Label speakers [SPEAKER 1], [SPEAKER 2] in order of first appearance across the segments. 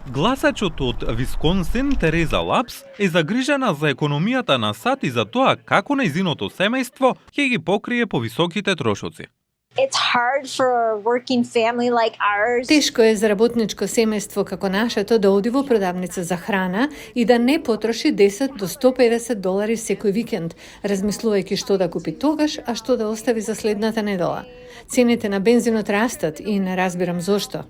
[SPEAKER 1] Гласачот од Висконсин Тереза Лапс е загрижена за економијата на САД и за тоа како нејзиното семејство ќе ги покрие повисоките трошоци.
[SPEAKER 2] It's hard for a working family like ours.
[SPEAKER 3] Тешко е за работничко семејство како нашето да оди во продавница за храна и да не потроши 10 до $150 секој викенд, размислувајќи што да купи тогаш, а што да остави за следната недела. Цените на бензинот растат и не разбирам зошто.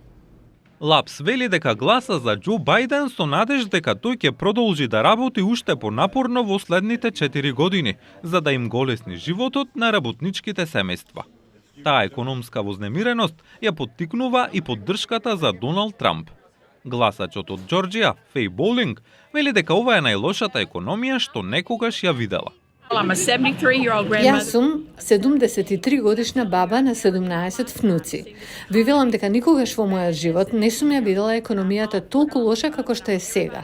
[SPEAKER 1] Лапс вели дека гласа за Џо Бајден со надеж дека тој ќе продолжи да работи уште понапорно во следните 4 години, за да им голесни животот на работничките семејства. Таа економска вознемиреност ја поттикнува и поддршката за Доналд Трамп. Гласачот од Џорџија, Феј Болинг, вели дека ова е најлошата економија што некогаш ја видела.
[SPEAKER 3] Јас сум 73 годишна баба на 17 внуци. Ви велам дека никогаш во мојот живот не сум ја видела економијата толку лоша како што е сега.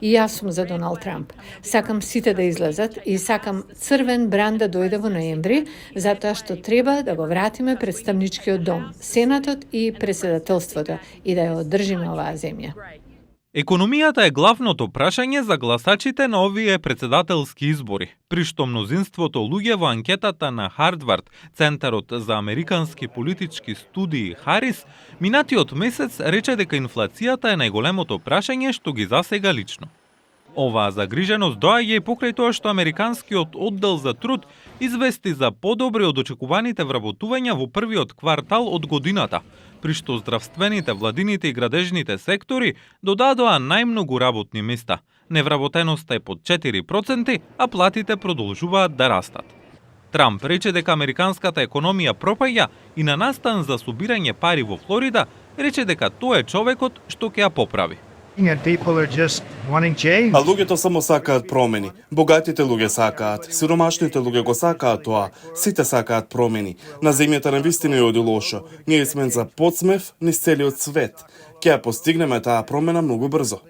[SPEAKER 3] И јас сум за Доналд Трамп. Сакам сите да излезат и сакам црвен бран да дојде во ноември, затоа што треба да го вратиме представничкиот дом, Сенатот и председателството и да ја одржиме оваа земја.
[SPEAKER 1] Економијата е главното прашање за гласачите на овие председателски избори, при што мнозинството луѓе во анкетата на Хардвард, Центарот за американски политички студии Харис, минатиот месец рече дека инфлацијата е најголемото прашање што ги засега лично. Оваа загриженост доаѓа и покрај тоа што Американскиот оддел за труд извести за подобри од очекуваните вработувања во првиот квартал од годината, при што здравствените, владините и градежните сектори додадоа најмногу работни места. Невработеноста е под 4%, а платите продолжуваат да растат. Трамп рече дека американската економија пропаѓа и на настан за собирање пари во Флорида рече дека тоа е човекот што ќе ја поправи.
[SPEAKER 4] А луѓето само сакаат промени. Богатите луѓе сакаат, сиромашните луѓе го сакаат тоа. Сите сакаат промени. На земјата навистина е оди лошо. Ние сме за подсмев низ целиот свет. Ќе ја постигнеме таа промена многу брзо.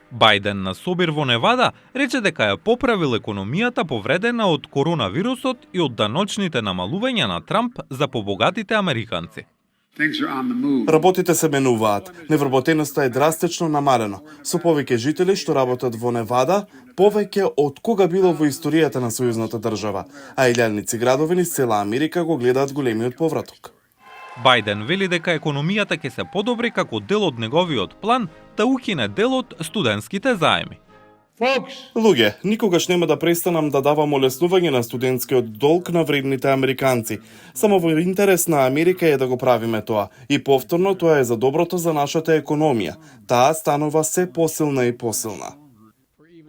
[SPEAKER 1] Бајден на собир во Невада рече дека ја поправил економијата повредена од коронавирусот и од даночните намалувања на Трамп за побогатите американци.
[SPEAKER 4] Работите се менуваат. Невработеноста е драстично намалено. Со повеќе жители што работат во Невада, повеќе од кога било во историјата на сојузната држава, а илјадници градови низ цела Америка го гледаат големиот повраток.
[SPEAKER 1] Бајден вели дека економијата ќе се подобри како дел од неговиот план да укине дел од студентските заеми.
[SPEAKER 4] Луѓе, никогаш нема да престанам да давам олеснување на студентскиот долг на вредните американци. Само во интерес на Америка е да го правиме тоа. И повторно тоа е за доброто за нашата економија. Таа станува се посилна и посилна.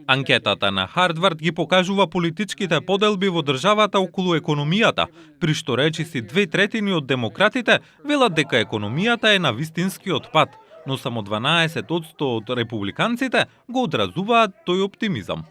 [SPEAKER 1] Анкетата на Хардвард ги покажува политичките поделби во државата околу економијата, при што речиси 2/3 од демократите велат дека економијата е на вистинскиот пат, но само 12% од републиканците го одразуваат тој оптимизам.